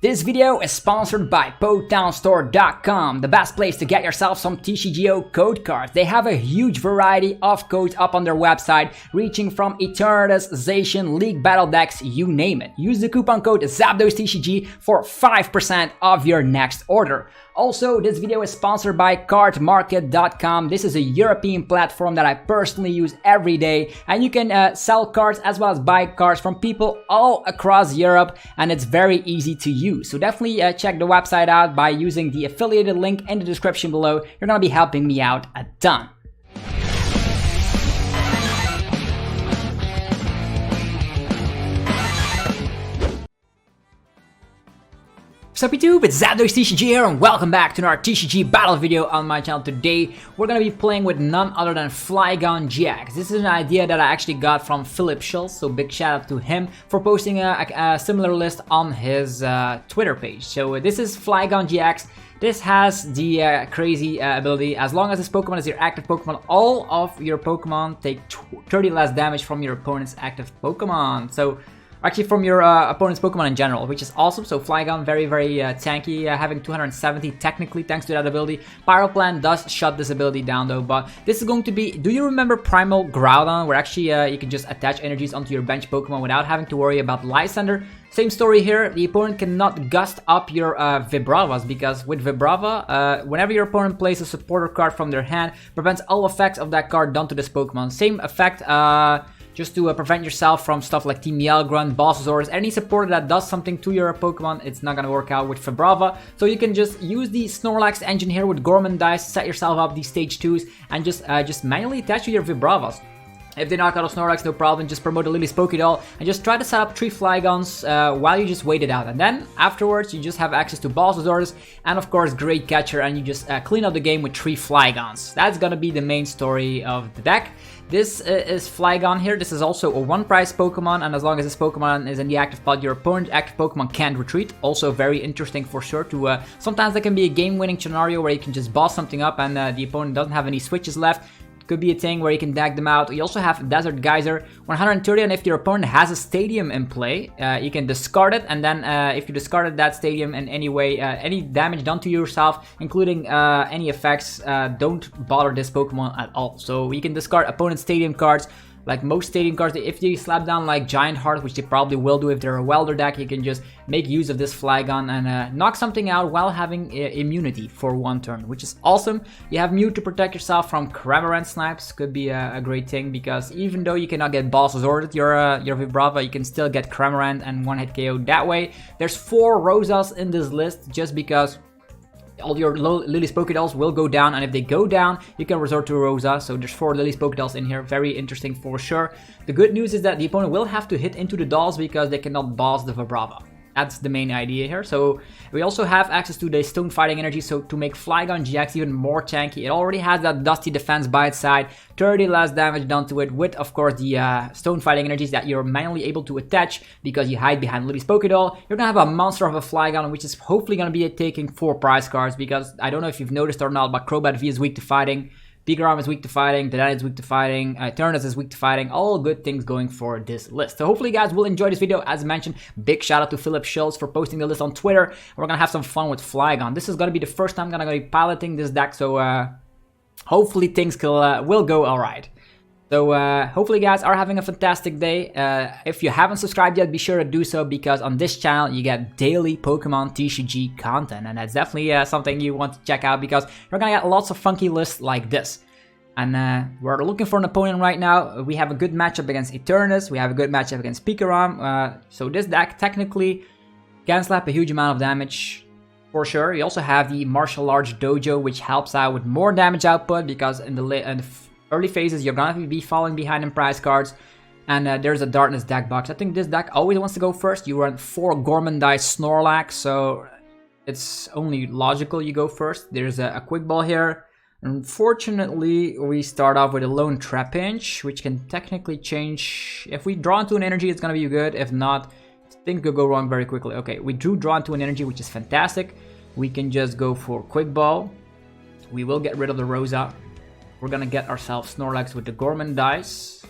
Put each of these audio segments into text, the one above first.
This video is sponsored by PokedownStore.com, the best place to get yourself some TCGO code cards. They have a huge variety of codes up on their website, reaching from Eternatus, Zacian, League Battle decks, you name it. Use the coupon code ZAPDOSTCG for 5% of your next order. Also, this video is sponsored by cardmarket.com. This is a European platform that I personally use every day, and you can sell cards as well as buy cards from people all across Europe, and it's very easy to use. So definitely check the website out by using the affiliated link in the description below. You're gonna be helping me out a ton. Sup YouTube, it's TCG here, and welcome back to another TCG battle video on my channel. Today we're gonna be playing with none other than Flygon-GX. This is an idea that I actually got from Philip Schultz, so big shout out to him for posting a similar list on his Twitter page. So this is Flygon-GX. This has the crazy ability, as long as this Pokemon is your active Pokemon, all of your Pokemon take 30 less damage from your opponent's active Pokemon. So actually from your opponent's Pokemon in general, which is awesome. So Flygon, very tanky, having 270 technically thanks to that ability. Pyroplan does shut this ability down though, but this is going to be, do you remember PRIMAL GROUDON, where actually you can just attach energies onto your bench Pokemon without having to worry about Lysander? Same story here. The opponent cannot gust up your Vibravas, because with Vibrava, whenever your opponent plays a supporter card from their hand, prevents all effects of that card done to this Pokemon. Same effect, just to prevent yourself from stuff like Team Yelgrunt, Bossasaurus, any supporter that does something to your Pokemon, it's not gonna work out with Vibrava. So you can just use the Snorlax engine here with Gormandize, set yourself up these stage 2s, and just manually attach to your Vibravas. If they knock out a Snorlax, no problem, just promote a Lillie's Pokédoll and just try to set up 3 Flygons while you just wait it out. And then afterwards, you just have access to Bossasaurus and of course Great Catcher, and you just clean up the game with 3 Flygons. That's gonna be the main story of the deck. This is Flygon here. This is also a 1-price Pokemon, and as long as this Pokemon is in the active pod, your opponent's active Pokemon can't retreat. Also very interesting for sure to, sometimes there can be a game-winning scenario where you can just boss something up and the opponent doesn't have any switches left. Could be a thing where you can dag them out. You also have Desert Geyser, 130, and if your opponent has a stadium in play, you can discard it, and then if you discarded that stadium in any way, any damage done to yourself, including any effects, don't bother this Pokemon at all. So you can discard opponent's stadium cards. Like most stadium cards, if they slap down like Giant Heart, which they probably will do if they're a welder deck, you can just make use of this Flygon and knock something out while having immunity for 1 turn, which is awesome. You have Mew to protect yourself from Cramorant snipes, could be a great thing, because even though you cannot get Bossasaurus your Vibrava, you can still get Cramorant and 1-hit KO that way. There's 4 Rosas in this list just because all your Lillie's Pokédolls will go down, and if they go down, you can resort to a Rosa. So there's 4 Lillie's Pokédolls in here, very interesting for sure. The good news is that the opponent will have to hit into the dolls because they cannot boss the Vibrava. That's the main idea here. So we also have access to the Stone Fighting Energy, so to make Flygon-GX even more tanky. It already has that Dusty Defense by its side, 30 less damage done to it, with of course the Stone Fighting Energies that you're manually able to attach because you hide behind Lillie's Pokédoll. You're gonna have a monster of a Flygon, which is hopefully gonna be taking 4 prize cards, because I don't know if you've noticed or not, but Crobat V is weak to fighting, Pikarom is weak to fighting, Dedenne is weak to fighting, Eternatus is weak to fighting, all good things going for this list. So hopefully you guys will enjoy this video. As mentioned, big shout out to Philip Schultz for posting the list on Twitter. We're gonna have some fun with Flygon. This is gonna be the first time I'm gonna be piloting this deck, so hopefully things will go alright. So hopefully you guys are having a fantastic day. If you haven't subscribed yet, be sure to do so, because on this channel you get daily Pokemon TCG content, and that's definitely something you want to check out, because you're gonna get lots of funky lists like this. And we're looking for an opponent right now. We have a good matchup against Eternatus, we have a good matchup against Pikarom, so this deck technically can slap a huge amount of damage for sure. You also have the Martial Arts Dojo, which helps out with more damage output, because in the early phases you're gonna be falling behind in prize cards. And there's a Darkness deck box. I think this deck always wants to go first. You run 4 Gormandize Snorlax, so it's only logical you go first. There's a Quick Ball here. Unfortunately, we start off with a lone Trapinch, which can technically change. If we draw into an energy, it's gonna be good. If not, things could go wrong very quickly. Okay, we drew draw into an energy, which is fantastic. We can just go for Quick Ball. We will get rid of the Rosa. We're gonna get ourselves Snorlax with the Gormandize.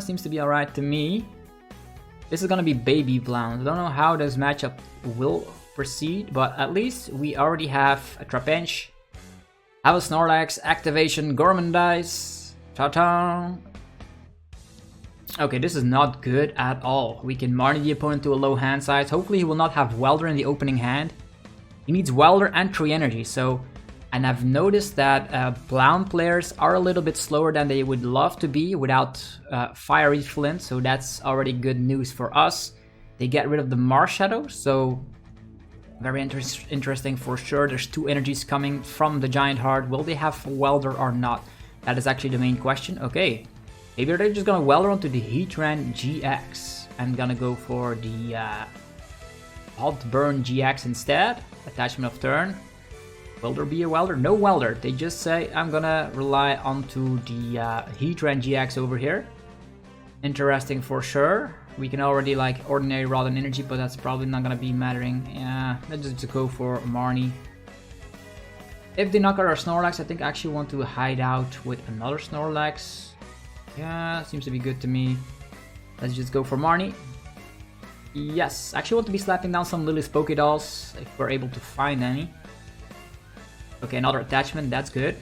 Seems to be alright to me. This is gonna be Baby Blound. I don't know how this matchup will proceed, but at least we already have a Trapinch, have a Snorlax, activation, Gormandize, ta-ta. Okay, this is not good at all. We can Marnie the opponent to a low hand size. Hopefully he will not have Welder in the opening hand. He needs Welder and 3 energy, so... And I've noticed that Blound players are a little bit slower than they would love to be without Fiery Flint, so that's already good news for us. They get rid of the Marshadow, so very interesting for sure. There's 2 energies coming from the Giant Heart. Will they have Welder or not? That is actually the main question. Okay, maybe they're just gonna Welder onto the Heatran GX. I'm gonna go for the Hot Burn GX instead. Attachment of turn. Will there be a Welder? No Welder. They just say, I'm gonna rely onto the Heatran GX over here. Interesting for sure. We can already like Ordinary Rod and Energy, but that's probably not gonna be mattering. Yeah, let's just go for Marnie. If they knock out our Snorlax, I think I actually want to hide out with another Snorlax. Yeah, seems to be good to me. Let's just go for Marnie. Yes, I actually want to be slapping down some Lillie's Pokédolls, if we're able to find any. Okay, another attachment, that's good.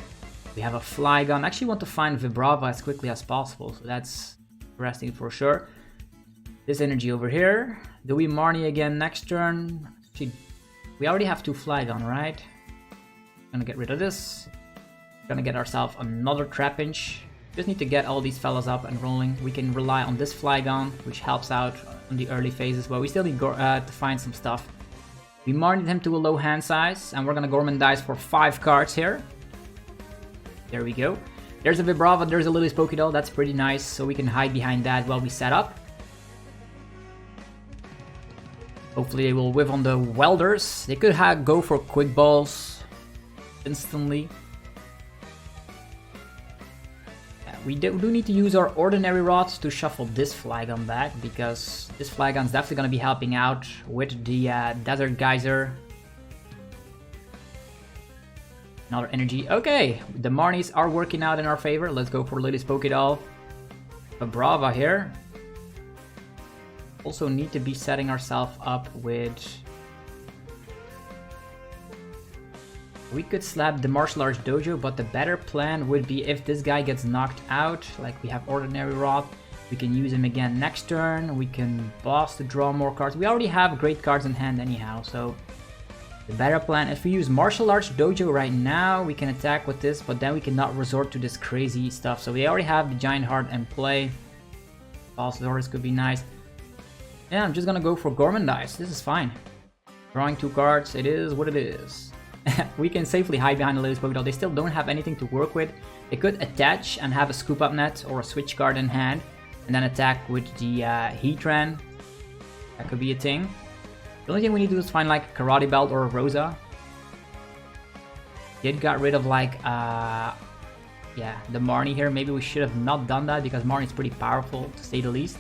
We have a Flygon. I actually want to find Vibrava as quickly as possible, so that's interesting for sure. This energy over here. Do we Marnie again next turn? We already have 2 Flygon, right? Gonna get rid of this. Gonna get ourselves another Trapinch. Just need to get all these fellas up and rolling. We can rely on this Flygon, which helps out in the early phases, but we still need to find some stuff. We Marnied him to a low hand size, and we're gonna Gormandize for 5 cards here. There we go. There's a Vibrava, there's a Lillie's Pokédoll, that's pretty nice, so we can hide behind that while we set up. Hopefully they will whiff on the Welders. They could go for Quick Balls instantly. We do need to use our Ordinary Rods to shuffle this Flygon back, because this Flygon is definitely going to be helping out with the Desert Geyser. Another energy. Okay, the Marnies are working out in our favor. Let's go for Lillie's Pokédoll. A Brava here. Also need to be setting ourselves up with... We could slap the Martial Arts Dojo, but the better plan would be if this guy gets knocked out, like we have Ordinary Rod, we can use him again next turn, we can boss to draw more cards. We already have great cards in hand anyhow, so the better plan, if we use Martial Arts Dojo right now, we can attack with this, but then we cannot resort to this crazy stuff. So we already have the Giant Heart in play. Bossasaurus could be nice. Yeah, I'm just gonna go for Gormandize, this is fine. Drawing 2 cards, it is what it is. We can safely hide behind the Lillie's Pokédoll. They still don't have anything to work with. They could attach and have a Scoop Up Net or a Switch card in hand, and then attack with the Heatran. That could be a thing. The only thing we need to do is find like Karate Belt or Rosa. Did got rid of like, yeah, the Marnie here. Maybe we should have not done that because Marnie's pretty powerful to say the least.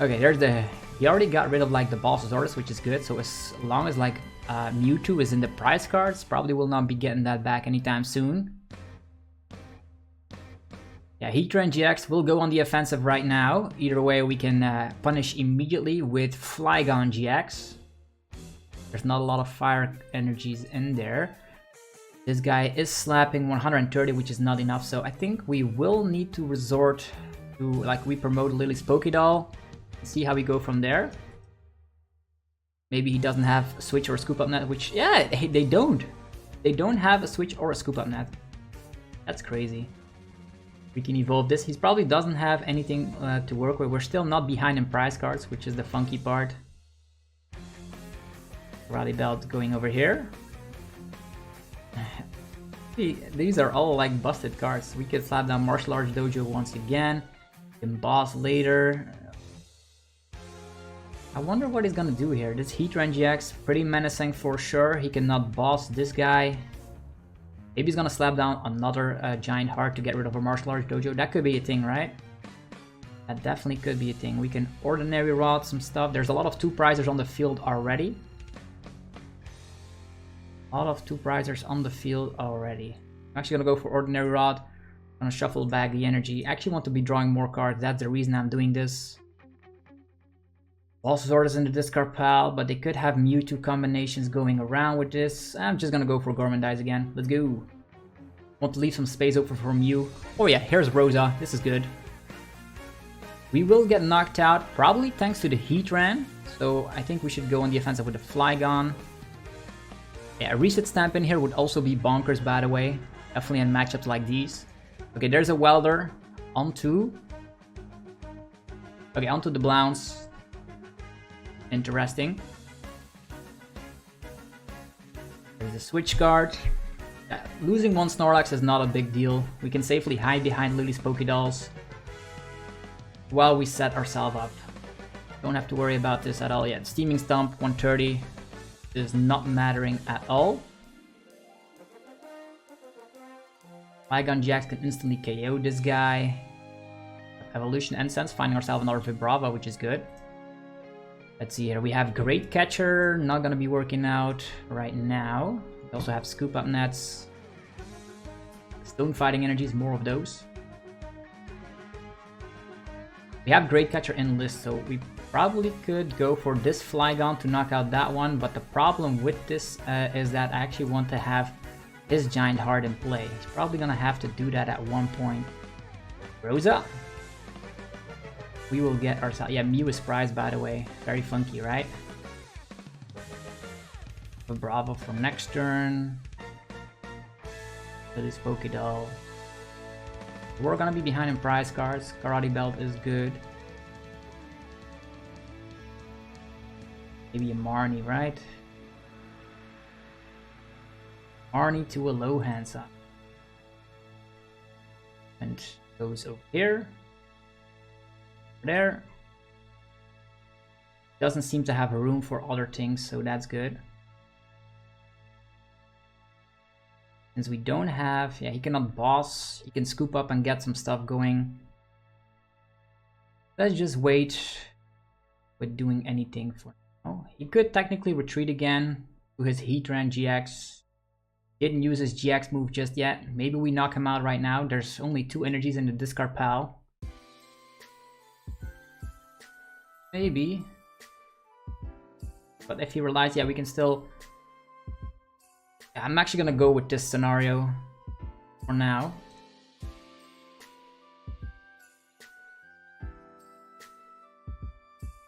Okay, there's the... He already got rid of like the Bossasaurus, which is good. So as long as like Mewtwo is in the prize cards, probably will not be getting that back anytime soon. Yeah, Heatran GX will go on the offensive right now. Either way, we can punish immediately with Flygon GX. There's not a lot of fire energies in there. This guy is slapping 130, which is not enough. So I think we will need to resort to, like, we promote Lillie's Pokédoll. See how we go from there. Maybe he doesn't have a Switch or a Scoop Up Net, which, yeah, they don't. They don't have a Switch or a Scoop Up Net. That's crazy. We can evolve this. He probably doesn't have anything to work with. We're still not behind in prize cards, which is the funky part. Karate Belt going over here. These are all like busted cards. We could slap down Martial Arts Dojo once again. Can boss later. I wonder what he's gonna do here. This Heatran GX, pretty menacing for sure. He cannot boss this guy. Maybe he's gonna slap down another Giant Heart to get rid of a Martial Arts Dojo. That could be a thing, right? That definitely could be a thing. We can Ordinary Rod some stuff. There's a lot of 2-prizers on the field already. A lot of 2-prizers on the field already. I'm actually gonna go for Ordinary Rod. I'm gonna shuffle back the energy. I actually want to be drawing more cards. That's the reason I'm doing this. Sword is in the discard pile, but they could have Mewtwo combinations going around with this. I'm just gonna go for Gormandize again. Let's go. Want to leave some space open for Mew. Oh yeah, here's Rosa. This is good. We will get knocked out, probably thanks to the Heatran. So I think we should go on the offensive with the Flygon. Yeah, a reset stamp in here would also be bonkers, by the way. Definitely in matchups like these. Okay, there's a Welder. Onto the Blounce. Interesting. There's a Switch card. Losing one Snorlax is not a big deal. We can safely hide behind Lillie's Pokédolls while we set ourselves up. Don't have to worry about this at all yet. Steaming Stomp, 130 is not mattering at all. Flygon-GX can instantly KO this guy. Evolution Incense, finding ourselves another Vibrava, which is good. Let's see here. We have Great Catcher, not gonna be working out right now. We also have Scoop Up Nets. Stone Fighting Energies, more of those. We have Great Catcher in list, so we probably could go for this Flygon to knock out that one, but the problem with this is that I actually want to have his Giant Heart in play. He's probably gonna have to do that at one point. Rosa. We will get ourselves... Yeah, Mew is prized, by the way. Very funky, right? Bravo for next turn. Lillie's Pokédoll. We're gonna be behind in prize cards. Karate Belt is good. Maybe a Marnie, right? Marnie to a low hand side. And goes over here. There. Doesn't seem to have room for other things, so that's good. Since we don't have... Yeah, he cannot boss. He can scoop up and get some stuff going. Let's just wait with doing anything for now. He could technically retreat again to his Heatran GX. Didn't use his GX move just yet. Maybe we knock him out right now. There's only 2 energies in the discard pile. Maybe. But if he relies, yeah, we can still... Yeah, I'm actually gonna go with this scenario for now.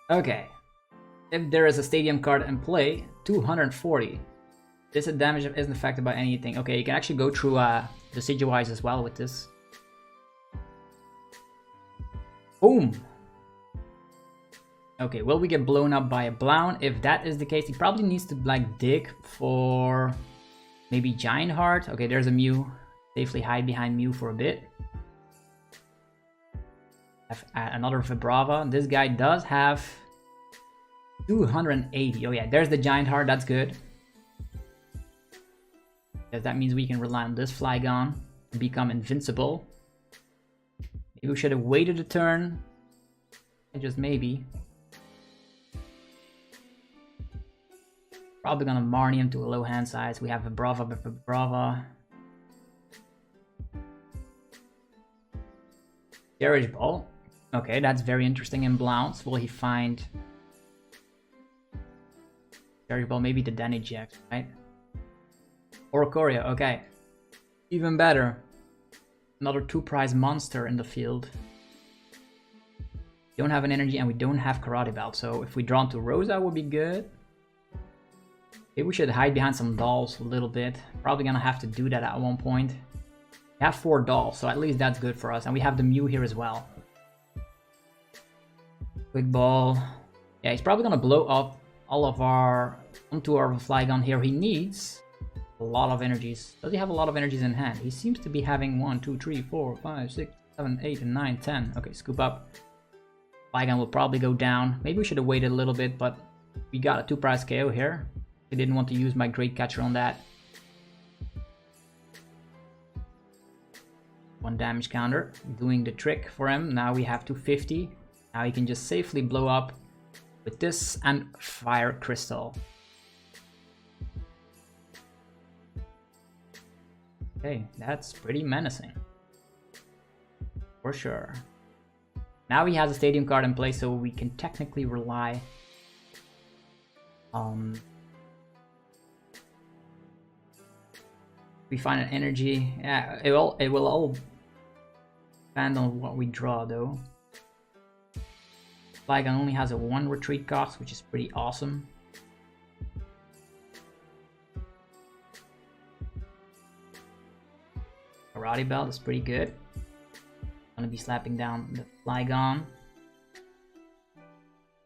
Okay. If there is a stadium card in play, 240. This damage isn't affected by anything. Okay, you can actually go through Decidueye as well with this. Boom! Okay, will we get blown up by a Blown? If that is the case, he probably needs to like dig for maybe Giant Heart. Okay, there's a Mew. Safely hide behind Mew for a bit. Have another Vibrava. This guy does have 280. Oh yeah, there's the Giant Heart. That's good. Because that means we can rely on this Flygon to become invincible. Maybe we should have waited a turn. Just maybe. Probably gonna Marnie him to a low hand size. We have Vibrava. Garage Ball. Okay, that's very interesting in Blounce. Will he find Garage Ball? Maybe the Danny GX, right? Or Coria, okay. Even better. Another 2-prize monster in the field. We don't have an energy and we don't have Karate Belt, so if we draw into Rosa would be good. Maybe we should hide behind some dolls a little bit. Probably gonna have to do that at one point. We have 4 dolls, so at least that's good for us. And we have the Mew here as well. Quick Ball. Yeah, he's probably gonna blow up all of our... onto our Flygon here. He needs a lot of energies. Does he have a lot of energies in hand? He seems to be having 1, 2, 3, 4, 5, 6, 7, 8, and 9, 10. Okay, scoop up. Flygon will probably go down. Maybe we should have waited a little bit, but we got a 2-prize KO here. I didn't want to use my Great Catcher on that. 1 damage counter, doing the trick for him. Now we have 250. Now he can just safely blow up with this and Fire Crystal. Okay, that's pretty menacing. For sure. Now he has a stadium card in place, so we can technically rely We find an energy. Yeah, it will all depend on what we draw though. Flygon only has a 1 retreat cost, which is pretty awesome. Karate Belt is pretty good. Gonna be slapping down the Flygon.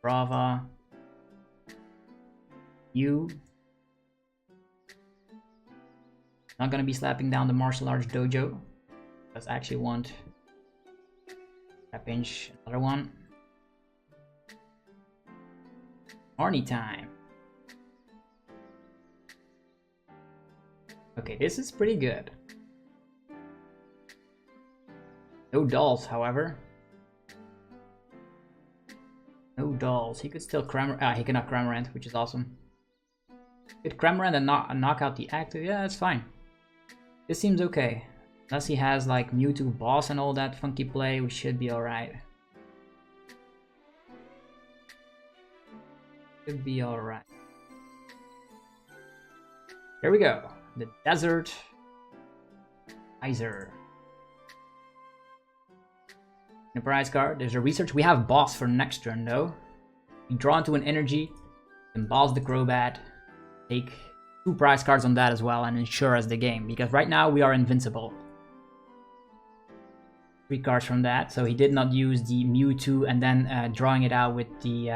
Brava. Mew. Not gonna be slapping down the Martial Arts Dojo. Because I actually want Trapinch, another one. Arnie time. Okay, this is pretty good. No dolls, however. No dolls. He could still he cannot Cramorant, which is awesome. Could Cramorant and knock out the active? Yeah, that's fine. This seems okay. Unless he has like Mewtwo boss and all that funky play, we should be alright. Should be alright. Here we go. The Desert Geyser. The prize card. There's a research. We have boss for next turn though. We draw into an energy, then boss the Crobat, take 2 prize cards on that as well, and ensure us the game. Because right now we are invincible. 3 cards from that. So he did not use the Mewtwo and then drawing it out with the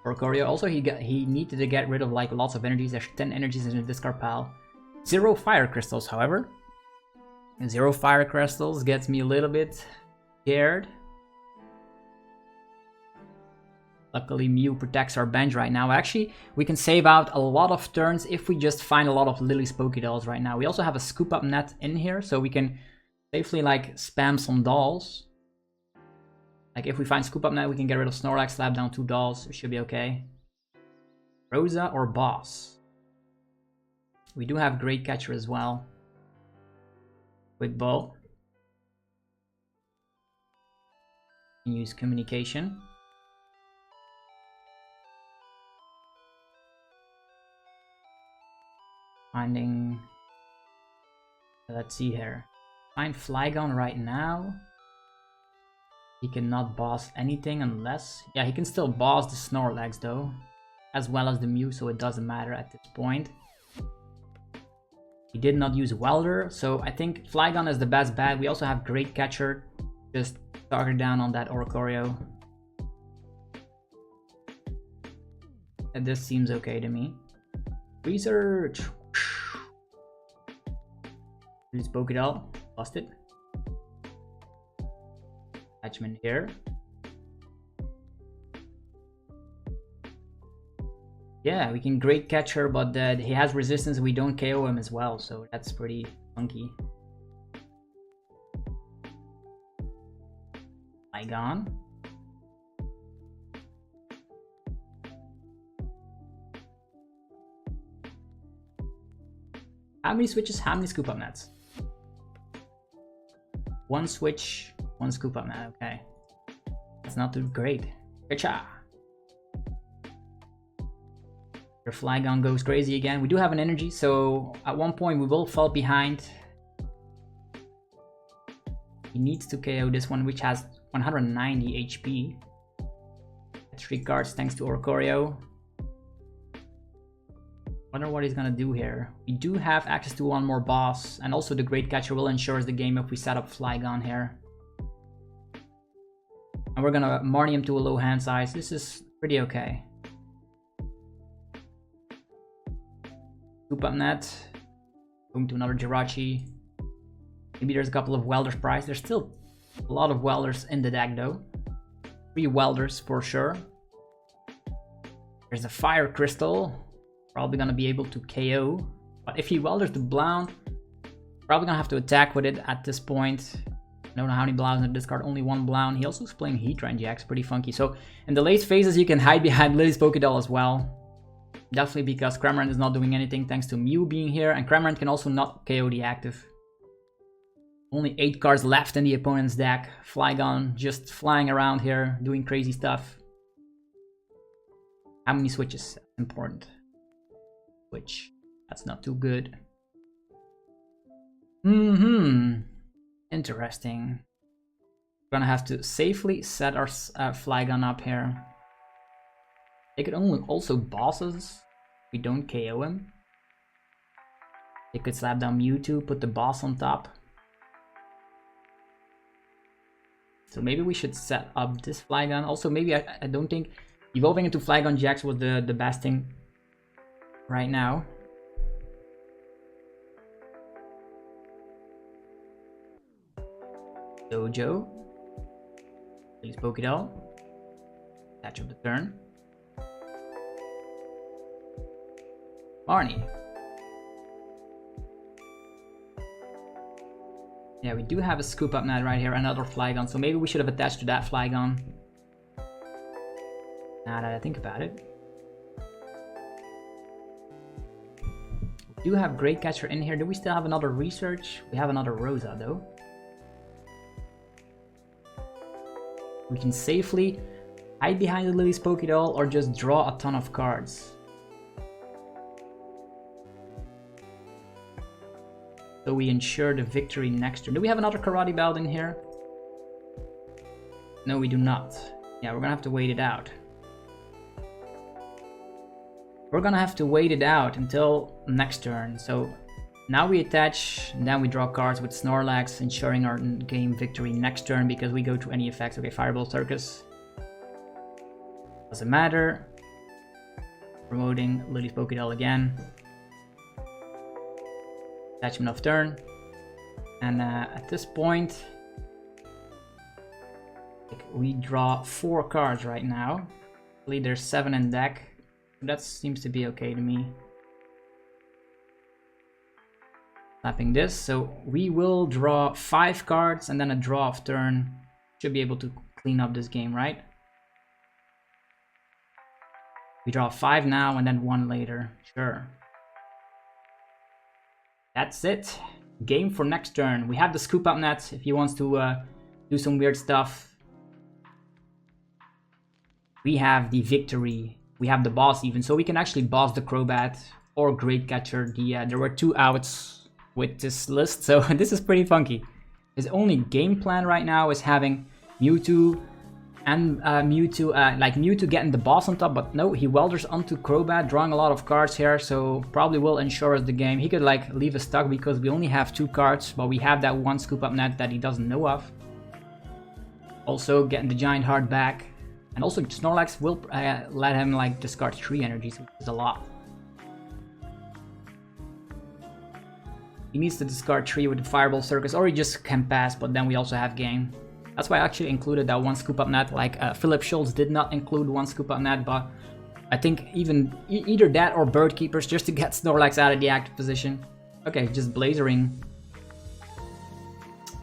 Orcorio. Also he needed to get rid of like lots of energies. There's 10 energies in the discard pile. 0 fire crystals, however. 0 fire crystals gets me a little bit scared. Luckily Mew protects our bench right now. Actually, we can save out a lot of turns if we just find a lot of Lillie's Pokédolls right now. We also have a scoop up net in here, so we can safely like spam some dolls. Like if we find scoop up net, we can get rid of Snorlax, slap down 2 dolls. It should be okay. Rosa or boss? We do have Great Catcher as well. Quick ball. Use communication. Finding. Let's see here. Find Flygon right now. He cannot boss anything unless. Yeah, he can still boss the Snorlax though, as well as the Mew, so it doesn't matter at this point. He did not use Welder, so I think Flygon is the best bet. We also have Great Catcher. Just target down on that Orcorio. And this seems okay to me. Research. Use Pokédoll. Busted. Attachment here. Yeah, we can Great Catcher, but he has resistance. We don't KO him as well, so that's pretty funky. Flygon. How many switches? How many scoop up nets? 1 switch, 1 scoop up net. Okay, that's not too great. Gotcha. Your Flygon goes crazy again. We do have an energy, so at one point we will fall behind. He needs to KO this one, which has 190 HP. 3 cards thanks to Orcorio. Wonder what he's gonna do here. We do have access to 1 more boss, and also the Great Catcher will ensure the game if we set up Flygon here. And we're gonna Marnie him to a low hand size. This is pretty okay. Scoop up net. Going to another Jirachi. Maybe there's a couple of Welders prize. There's still a lot of Welders in the deck though. 3 Welders for sure. There's a Fire Crystal. Probably gonna be able to KO. But if he Welders the Blound, probably gonna have to attack with it at this point. I don't know how many Blounds in the discard, only 1 Blound. He also is playing Heatran GX, pretty funky. So in the late phases you can hide behind Lillie's Pokédoll as well. Definitely because Cramorant is not doing anything thanks to Mew being here, and Cramorant can also not KO the active. Only 8 cards left in the opponent's deck. Flygon just flying around here, doing crazy stuff. How many switches? That's important. Switch. That's not too good. Interesting. We're gonna have to safely set our Flygon up here. They could only also boss us. We don't KO him. They could slap down Mewtwo, put the boss on top. So maybe we should set up this Flygon. Also, maybe I don't think evolving into Flygon-GX was the best thing right now. Dojo. Please Pokédoll. Catch of the turn. Barney. Yeah, we do have a scoop up net right here, another Flygon, so maybe we should have attached to that Flygon. Now that I think about it. We do have Great Catcher in here. Do we still have another Research? We have another Rosa though. We can safely hide behind the Lillie's Pokédoll or just draw a ton of cards. So we ensure the victory next turn. Do we have another Karate Belt in here? No, we do not. Yeah, we're gonna have to wait it out. We're gonna have to wait it out until next turn. So now we attach, and then we draw cards with Snorlax, ensuring our game victory next turn because we go to any effects. Okay, Fireball Circus. Doesn't matter. Promoting Lillie's Pokédoll again. Attachment of turn. And at this point, we draw 4 cards right now. I believe there's 7 in deck. That seems to be okay to me. Slapping this, so we will draw 5 cards and then a draw of turn. Should be able to clean up this game, right? We draw 5 now and then 1 later. Sure. That's it. Game for next turn. We have the scoop up net if he wants to do some weird stuff. We have the victory. We have the boss even, so we can actually boss the Crobat or Great Catcher. There were 2 outs with this list, so this is pretty funky. His only game plan right now is having Mewtwo and Mewtwo getting the boss on top, but no, he welders onto Crobat, drawing a lot of cards here, so probably will ensure us the game. He could like leave us stuck because we only have 2 cards, but we have that 1 scoop up net that he doesn't know of. Also getting the Giant Heart back, and also Snorlax will let him like discard 3 energies, which is a lot. He needs to discard 3 with the Fireball Circus, or he just can pass, but then we also have game. That's why I actually included that 1 scoop up net. Like Philip Schultz did not include 1 scoop up net, but I think even either that or Bird Keepers just to get Snorlax out of the active position. Okay, just Blazering.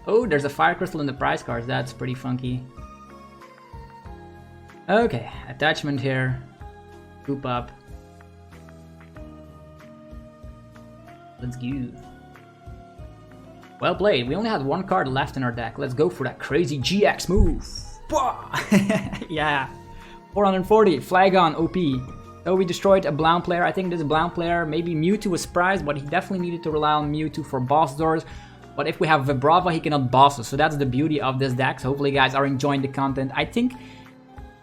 Oh, there's a Fire Crystal in the prize cards. That's pretty funky. Okay, attachment here. Scoop up. Let's go. Well played. We only had 1 card left in our deck. Let's go for that crazy GX move. Yeah. 440. Flygon OP. So we destroyed a Blound player. I think this Blound player, maybe Mewtwo was prized, but he definitely needed to rely on Mewtwo for boss doors. But if we have Vibrava, he cannot boss us. So that's the beauty of this deck. So hopefully you guys are enjoying the content. I think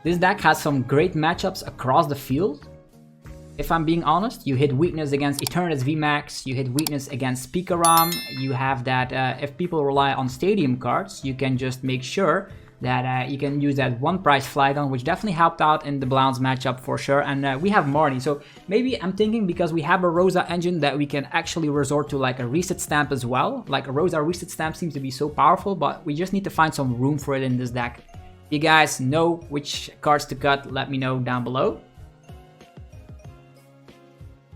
this deck has some great matchups across the field. If I'm being honest, you hit weakness against Eternatus VMAX, you hit weakness against Pikarom, you have that if people rely on stadium cards, you can just make sure that you can use that 1 prize Flygon, which definitely helped out in the Blounds matchup for sure. And we have Marty, so maybe I'm thinking because we have a Rosa engine that we can actually resort to like a reset stamp as well. Like a Rosa reset stamp seems to be so powerful, but we just need to find some room for it in this deck. If you guys know which cards to cut, let me know down below.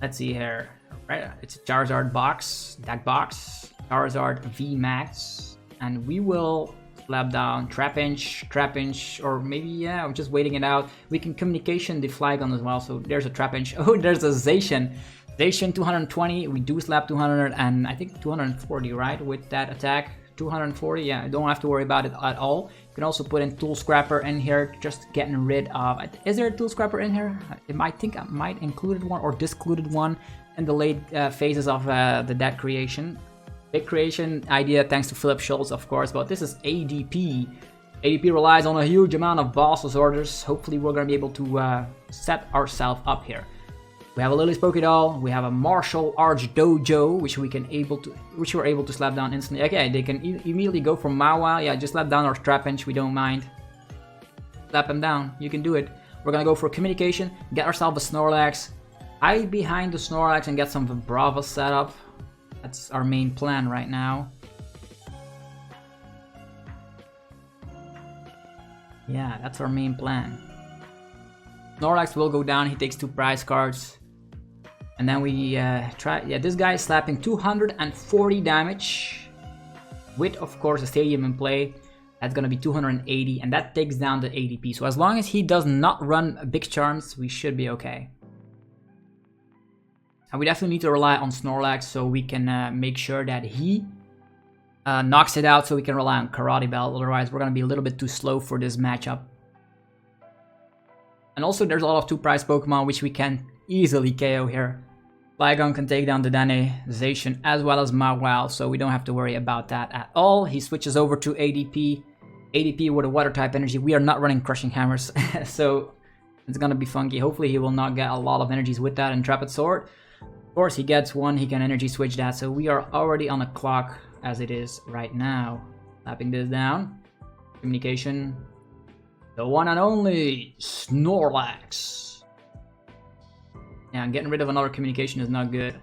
Let's see here. Right, it's a Charizard box, deck box, Charizard VMAX, and we will slap down Trapinch, or maybe, yeah, I'm just waiting it out. We can communication the Flygon as well, so there's a Trapinch. Oh, there's a Zacian. Zacian 220, we do slap 200, and I think 240, right, with that attack. 240. Yeah, don't have to worry about it at all. You can also put in Tool Scrapper in here, just getting rid of. Is there a Tool Scrapper in here? I think I might included one or discluded one in the late phases of the deck creation. Big creation idea thanks to Philip Schultz, of course, but this is ADP. ADP relies on a huge amount of boss's orders. Hopefully we're going to be able to set ourselves up here. We have a Lillie's Pokédoll, we have a Martial Arts Dojo, which we're able to slap down instantly. Okay, they can immediately go for Mawa. Yeah, just slap down our Trapinch, we don't mind. Slap him down, you can do it. We're gonna go for communication, get ourselves a Snorlax, hide behind the Snorlax and get some Vibrava set up. That's our main plan right now. Yeah, that's our main plan. Snorlax will go down, he takes 2 prize cards. And then we try, yeah, this guy is slapping 240 damage. With, of course, a stadium in play. That's gonna be 280, and that takes down the ADP. So as long as he does not run big charms, we should be okay. And we definitely need to rely on Snorlax so we can make sure that he knocks it out so we can rely on Karate Belt. Otherwise, we're gonna be a little bit too slow for this matchup. And also, there's a lot of 2 prize Pokemon which we can easily KO here. Flygon can take down the Danization as well as Mawile, so we don't have to worry about that at all. He switches over to ADP. ADP with a water type energy. We are not running Crushing Hammers, so it's gonna be funky. Hopefully he will not get a lot of energies with that Intrepid Sword. Of course, he gets one, he can energy switch that, so we are already on the clock as it is right now. Slapping this down. Communication. The one and only Snorlax. Yeah, getting rid of another communication is not good.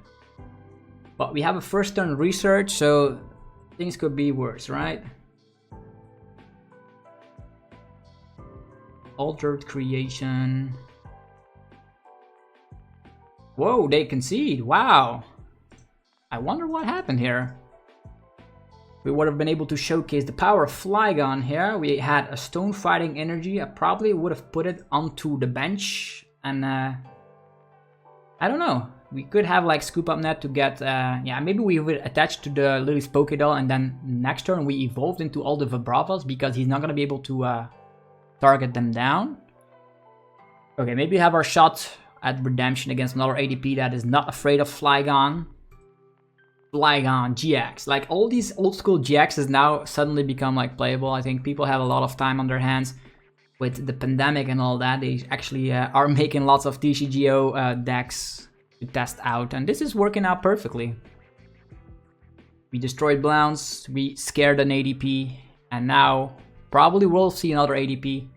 But we have a first turn research, so things could be worse, right? Altered creation. Whoa, they concede. Wow. I wonder what happened here. We would have been able to showcase the power of Flygon here. We had a stone fighting energy. I probably would have put it onto the bench. And I don't know. We could have like Scoop Up Net to get, yeah, maybe we would attach to the Lillie's Pokédoll and then next turn we evolved into all the Vibravas because he's not going to be able to target them down. Okay, maybe we have our shot at redemption against another ADP that is not afraid of Flygon. Flygon-GX. Like all these old school GXs now suddenly become like playable. I think people have a lot of time on their hands with the pandemic and all that. They actually are making lots of TCGO decks to test out, and this is working out perfectly. We destroyed Blounce, we scared an ADP, and now probably we'll see another ADP.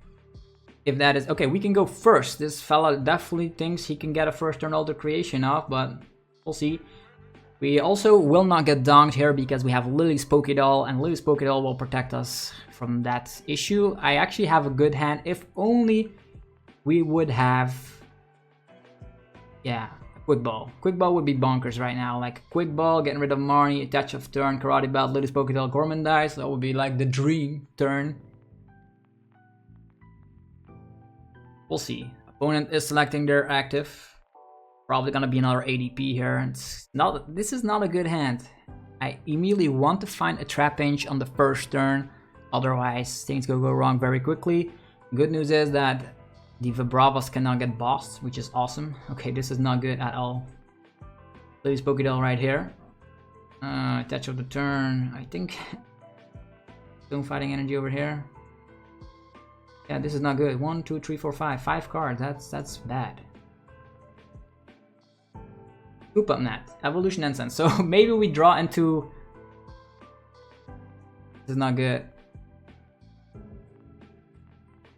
If that is okay, we can go first. This fella definitely thinks he can get a first turn alter creation off, but we'll see. We also will not get donked here because we have Lillie's Pokédoll, and Lillie's Pokédoll will protect us from that issue. I actually have a good hand. If only we would have, yeah, a Quick Ball. Quick Ball would be bonkers right now. Like Quick Ball, getting rid of Marnie, attach of turn, Karate Belt, Lillie's Pokédoll, Gormandize. That would be like the dream turn. We'll see. Opponent is selecting their active. Probably gonna be another ADP here. It's not. This is not a good hand. I immediately want to find a Trapinch on the first turn. Otherwise, things go wrong very quickly. Good news is that the Vibravas cannot get bossed, which is awesome. Okay, this is not good at all. Lillie's Pokédoll right here. Attach of the turn. I think Stone Fighting Energy over here. Yeah, this is not good. 1, 2, 3, 4, 5. 5 cards. That's bad. Scoop Up Net. Evolution Incense. So maybe we draw into. This is not good.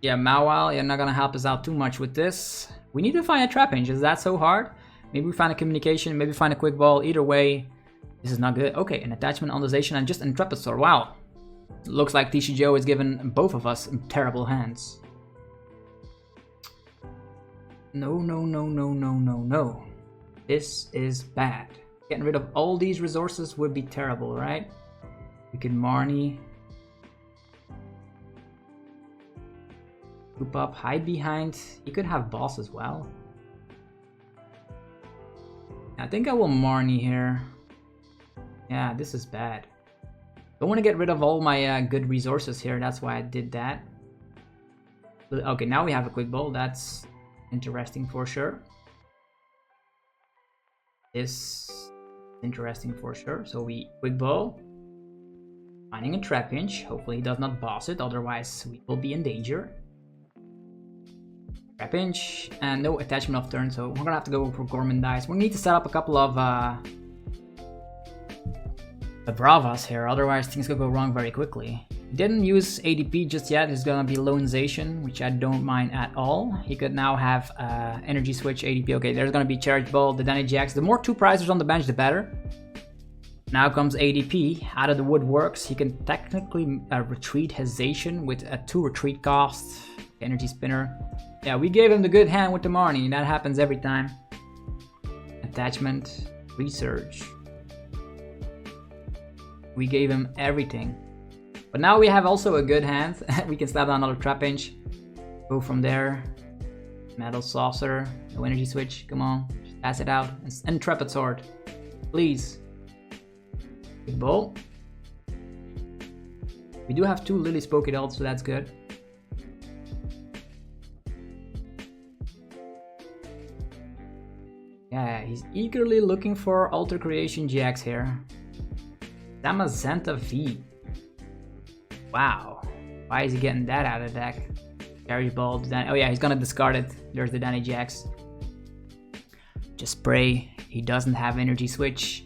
Yeah, Mawile, you're not gonna help us out too much with this. We need to find a Trapinch. Is that so hard? Maybe we find a communication, maybe find a Quick Ball. Either way, this is not good. Okay, an attachment on Ondization and just Intrepid Sword. Wow. Looks like TCGO is giving both of us terrible hands. No, no, no, no, no, no, no. This is bad. Getting rid of all these resources would be terrible, right? We could Marnie. Scoop up, hide behind. You could have boss as well. I think I will Marnie here. Yeah, this is bad. Don't want to get rid of all my good resources here. That's why I did that. Okay, now we have a quick ball. That's interesting for sure. This interesting for sure. So we quick ball. Finding a Trapinch. Hopefully he does not boss it, otherwise we will be in danger. Trapinch and no attachment of turn, so we're gonna have to go for Gormandize. We need to set up a couple of Vibravas here, otherwise things could go wrong very quickly. Didn't use ADP just yet. It's gonna be Loanzation, which I don't mind at all. He could now have Energy Switch, ADP. Okay, there's gonna be Charge Ball, the Danny GX. The more two prizes on the bench, the better. Now comes ADP, out of the woodworks. He can technically retreat Hezation with a 2 retreat cost. Energy Spinner. Yeah, we gave him the good hand with the Marnie. That happens every time. Attachment, Research. We gave him everything. But now we have also a good hand. We can slap down another Trapinch. Go from there. Metal Saucer. No Energy Switch. Come on. Just pass it out. And Intrepid Sword. Please. Big ball. We do have 2 Lillie's Pokédoll, so that's good. Yeah, he's eagerly looking for Alter Creation GX here. Zamazenta V. Wow. Why is he getting that out of the deck? Carry Ball. Oh yeah, he's gonna discard it. There's the Danny GX. Just pray he doesn't have Energy Switch.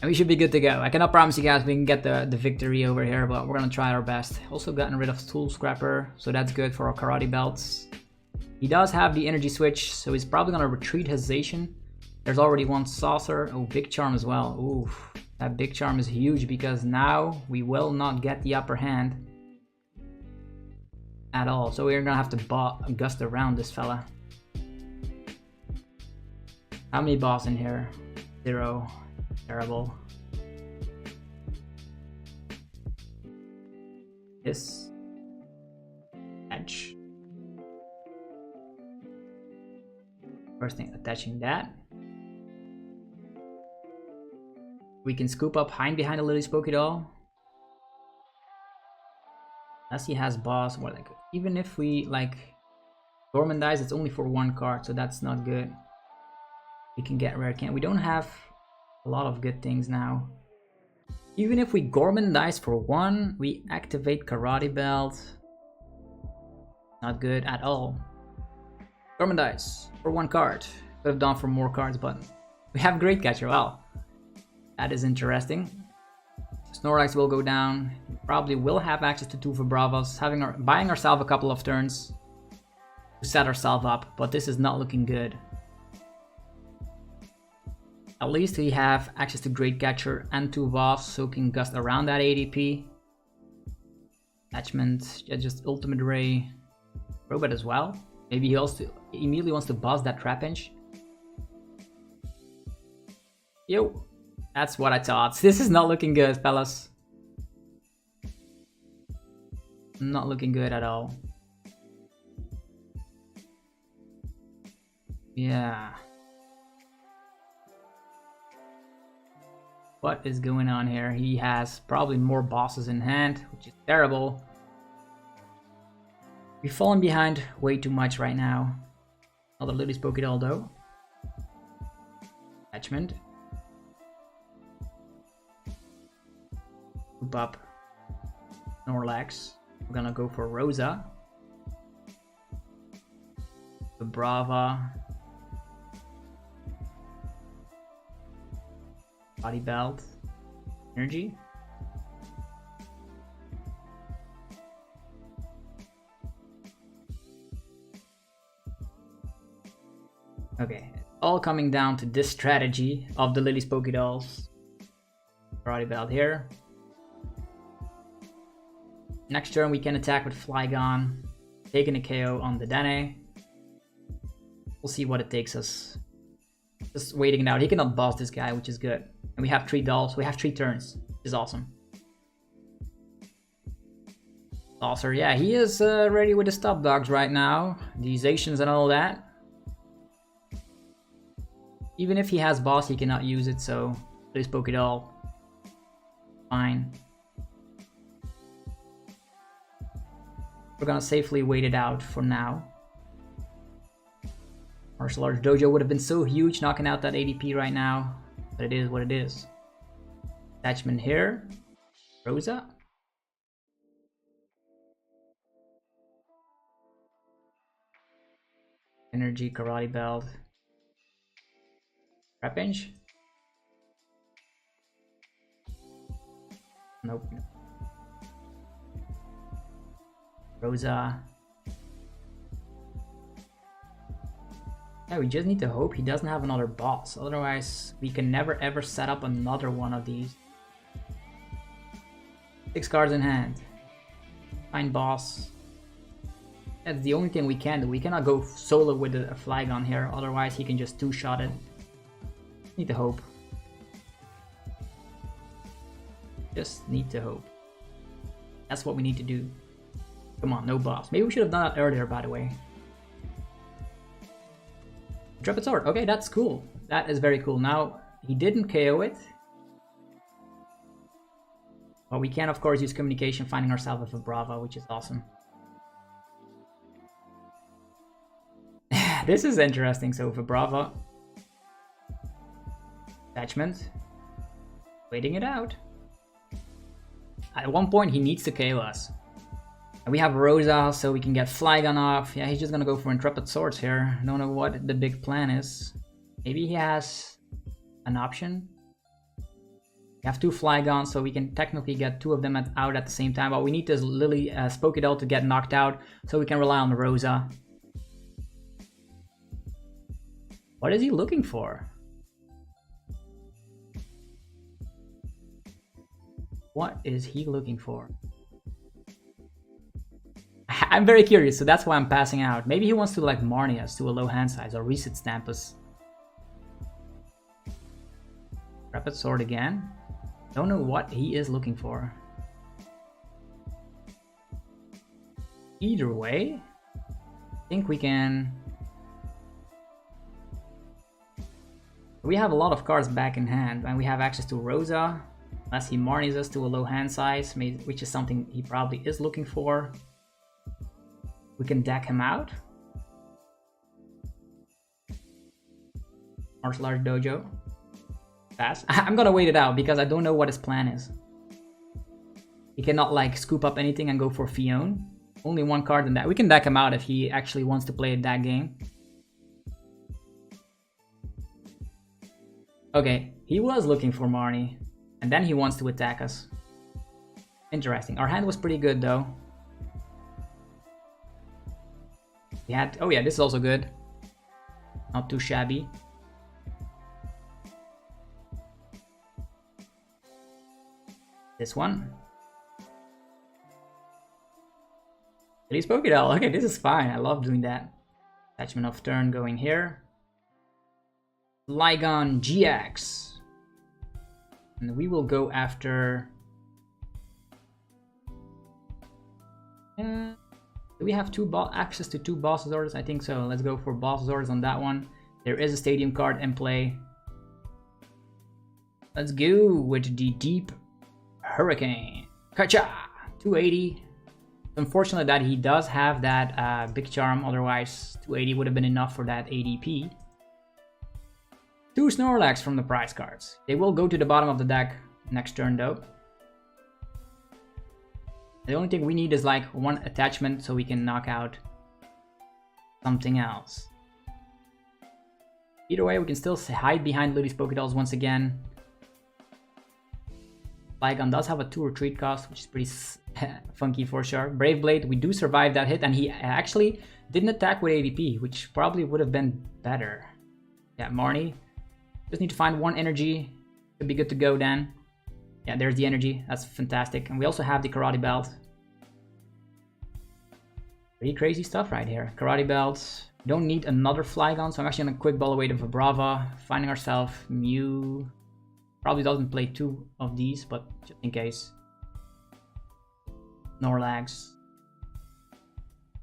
And we should be good to go. I cannot promise you guys we can get the victory over here, but we're gonna try our best. Also gotten rid of Tool Scrapper, so that's good for our Karate Belts. He does have the Energy Switch, so he's probably gonna retreat Hezation. There's already one Saucer. Oh, Big Charm as well. Ooh, that Big Charm is huge because now we will not get the upper hand at all. So we're gonna have to gust around this fella. How many boss in here? 0. Terrible. This. Edge. First thing, attaching that. We can scoop up behind the Lillie's Pokédoll. Unless he has boss, or like, even if we like Gormandize, it's only for 1 card, so that's not good. We can get rare can't. We don't have a lot of good things now. Even if we Gormandize for 1, we activate Karate Belt. Not good at all. Gormandize for 1 card. Could have done for more cards, but we have Great Catcher. Wow. That is interesting. Snorlax will go down. We probably will have access to 2 Vibravas, buying ourselves a couple of turns to set ourselves up, but this is not looking good. At least we have access to Great Catcher and 2 Voss, so we can gust around that ADP. Attachment, yeah, just Ultimate Ray. Robot as well. Maybe he also immediately wants to boss that Trapinch. Yo. That's what I thought. This is not looking good, fellas. Not looking good at all. Yeah. What is going on here? He has probably more bosses in hand, which is terrible. We've fallen behind way too much right now. Another Lillie's Pokédoll though. Attachment. Up Snorlax. We're gonna go for Rosa. Vibrava. Body Belt. Energy. Okay, all coming down to this strategy of the Lillie's Pokédolls. Karate Belt here. Next turn we can attack with Flygon, taking a KO on the DAA. We'll see what it takes us. Just waiting it out. He cannot boss this guy, which is good. And we have 3 dolls, we have 3 turns, which is awesome. Saucer, yeah, he is ready with the stop dogs right now. These Asians and all that. Even if he has boss, he cannot use it, so this Pokédoll, fine. We're gonna safely wait it out for now. Martial Arts Dojo would have been so huge knocking out that ADP right now, but it is what it is. Attachment here. Rosa. Energy, Karate Belt. Trapinch. Nope. Rosa. Yeah, we just need to hope he doesn't have another boss. Otherwise, we can never ever set up another one of these. 6 cards in hand. Find boss. That's the only thing we can do. We cannot go solo with a Flygon here. Otherwise, he can just two-shot it. Need to hope. Just need to hope. That's what we need to do. Come on, no boss. Maybe we should have done that earlier, by the way. Intrepid Sword. Okay, that's cool. That is very cool. Now, he didn't KO it. But we can, of course, use communication, finding ourselves with Vibrava, which is awesome. This is interesting. So, Vibrava. Attachment. Waiting it out. At one point, he needs to KO us. And we have Rosa, so we can get Flygon off. Yeah, he's just gonna go for Intrepid Swords here. I don't know what the big plan is. Maybe he has an option. We have 2 Flygons, so we can technically get 2 of them out at the same time. But we need this Lillie Pokédoll to get knocked out, so we can rely on the Rosa. What is he looking for? What is he looking for? I'm very curious, so that's why I'm passing out. Maybe he wants to like Marnie us to a low hand size or reset stamp us. Rapid Sword again. Don't know what he is looking for. Either way, I think we can... We have a lot of cards back in hand, and we have access to Rosa. Unless he Marnies us to a low hand size, which is something he probably is looking for. We can deck him out. Martial Arts Dojo. Pass. I'm gonna wait it out because I don't know what his plan is. He cannot like scoop up anything and go for Fion. Only 1 card in that. We can deck him out if he actually wants to play that game. Okay, he was looking for Marnie. And then he wants to attack us. Interesting. Our hand was pretty good though. We had... Oh yeah, this is also good. Not too shabby. This one. Release Pokédoll. Okay, this is fine. I love doing that. Attachment of turn going here. Flygon-GX. And we will go after... Do we have access to 2 boss orders? I think so. Let's go for boss orders on that one. There is a stadium card in play. Let's go with the Deep Hurricane. Kacha! 280. Unfortunately that he does have that big charm. Otherwise 280 would have been enough for that ADP. 2 Snorlax from the prize cards. They will go to the bottom of the deck next turn though. The only thing we need is like 1 attachment so we can knock out something else. Either way, we can still hide behind Lillie's Pokédolls once again. Flygon does have a 2 retreat cost, which is pretty funky for sure. Brave Blade, we do survive that hit, and he actually didn't attack with ADP, which probably would have been better. Yeah, Marnie. Just need to find 1 energy. Should be good to go then. Yeah, there's the energy. That's fantastic. And we also have the Karate Belt. Pretty crazy stuff right here. Karate Belt. Don't need another Flygon, so I'm actually gonna quick ball away to Vibrava. Finding ourselves Mew. Probably doesn't play 2 of these, but just in case. Snorlax.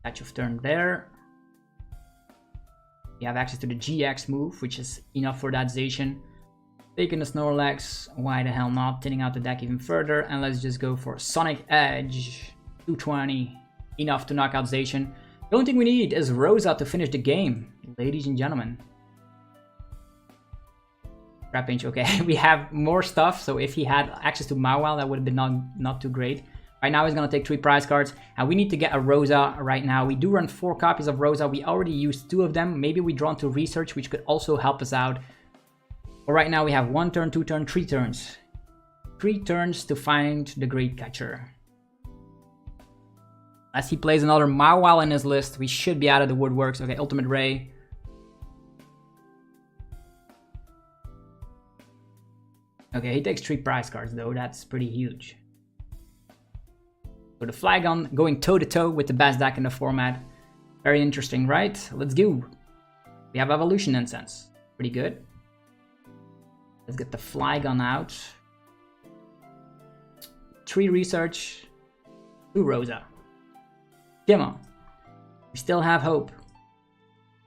Patch of turn there. You have access to the GX move, which is enough for that Zacian. Taking the Snorlax, why the hell not? Thinning out the deck even further, and let's just go for Sonic Edge. 220. enough to knock out Zacian. The only thing we need is Rosa to finish the game, ladies and gentlemen. Trapinch, okay, we have more stuff, so if he had access to Mawile, that would have been not too great. Right now he's gonna take 3 prize cards, and we need to get a Rosa right now. We do run 4 copies of Rosa, we already used 2 of them. Maybe we draw into research, which could also help us out. But right now we have 1 turn, 2 turn, 3 turns. 3 turns to find the Great Catcher. As he plays another Mawile in his list, we should be out of the woodworks. Okay, Ultimate Ray. Okay, he takes 3 prize cards though, that's pretty huge. So the Flygon going toe-to-toe with the best deck in the format. Very interesting, right? Let's go. We have Evolution Incense. Pretty good. Let's get the Flygon out. 3 research. 2 Rosa. Come on. We still have hope.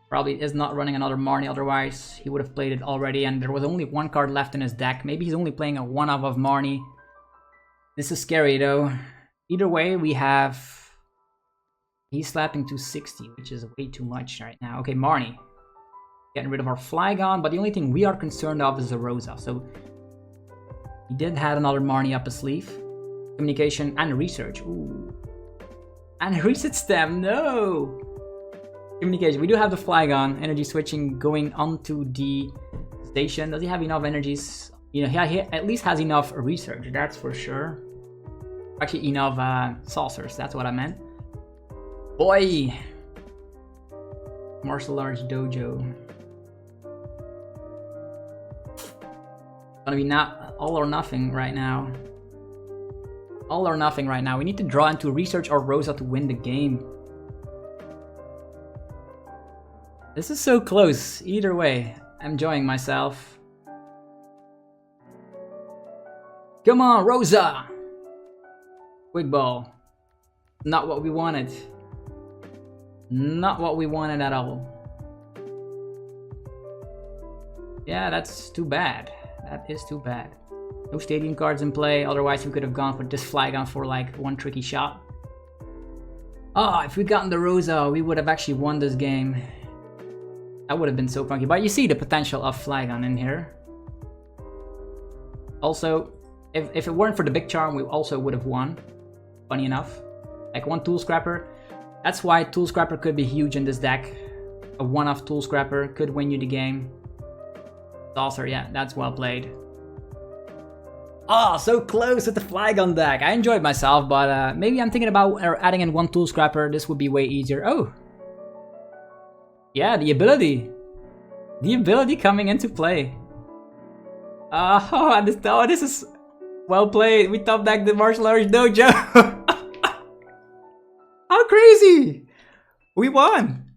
Probably is not running another Marnie, otherwise he would have played it already, and there was only 1 card left in his deck. Maybe he's only playing a 1-of of Marnie. This is scary though. Either way, we have... He's slapping 260, which is way too much right now. Okay, Marnie. Getting rid of our Flygon, but the only thing we are concerned of is the Rosa. So he did have another Marnie up his sleeve. Communication and research. Ooh. And reset stem, no! Communication. We do have the Flygon. Energy switching going onto the station. Does he have enough energies? You know, he at least has enough research, that's for sure. Actually, enough saucers, that's what I meant. Boy! Martial Arts Dojo. Gonna be not all or nothing right now. All or nothing right now. We need to draw into research or Rosa to win the game. This is so close. Either way, I'm enjoying myself. Come on, Rosa! Quick ball. Not what we wanted. Not what we wanted at all. Yeah, that's too bad. That is too bad. No stadium cards in play, otherwise we could have gone for this Flygon for like 1 tricky shot. Oh, if we'd gotten the Rosa, we would have actually won this game. That would have been so funky. But you see the potential of Flygon in here. Also, if it weren't for the big charm, we also would have won. Funny enough. Like 1 Tool Scrapper. That's why Tool Scrapper could be huge in this deck. A 1-off Tool Scrapper could win you the game. Saucer, yeah, that's well played. Oh, so close with the Flygon deck. I enjoyed myself, but maybe I'm thinking about adding in 1 Tool Scrapper. This would be way easier. Oh. Yeah, the ability. The ability coming into play. Oh, this is well played. We top decked the Martial Arts Dojo. How crazy! We won!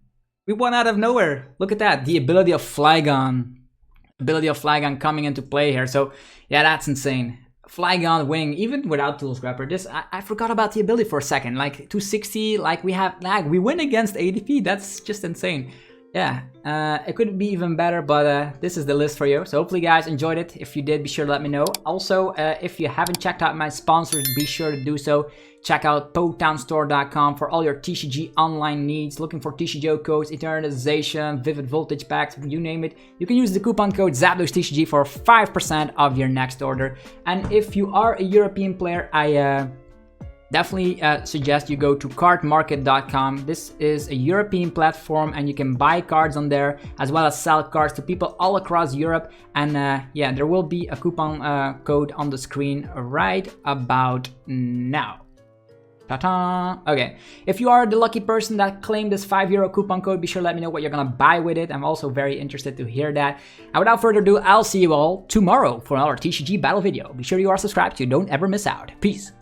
We won out of nowhere. Look at that. The ability of Flygon. Ability of Flygon coming into play here. So, yeah, that's insane. Flygon winning, even without Tool Scrapper. This, I forgot about the ability for a second. Like, 260, like we win against ADP. That's just insane. Yeah, it could be even better, but this is the list for you. So hopefully you guys enjoyed it. If you did, be sure to let me know. Also, if you haven't checked out my sponsors, be sure to do so. Check out PokedollStore.com for all your TCG online needs. Looking for TCG codes, Eternization, Vivid Voltage Packs, you name it. You can use the coupon code ZapdosTCG for 5% of your next order. And if you are a European player, I definitely suggest you go to cardmarket.com. This is a European platform and you can buy cards on there as well as sell cards to people all across Europe. And yeah, there will be a coupon code on the screen right about now. Ta-ta! Okay, if you are the lucky person that claimed this €5 coupon code, be sure to let me know what you're gonna buy with it. I'm also very interested to hear that. And without further ado, I'll see you all tomorrow for another TCG battle video. Be sure you are subscribed so you don't ever miss out. Peace!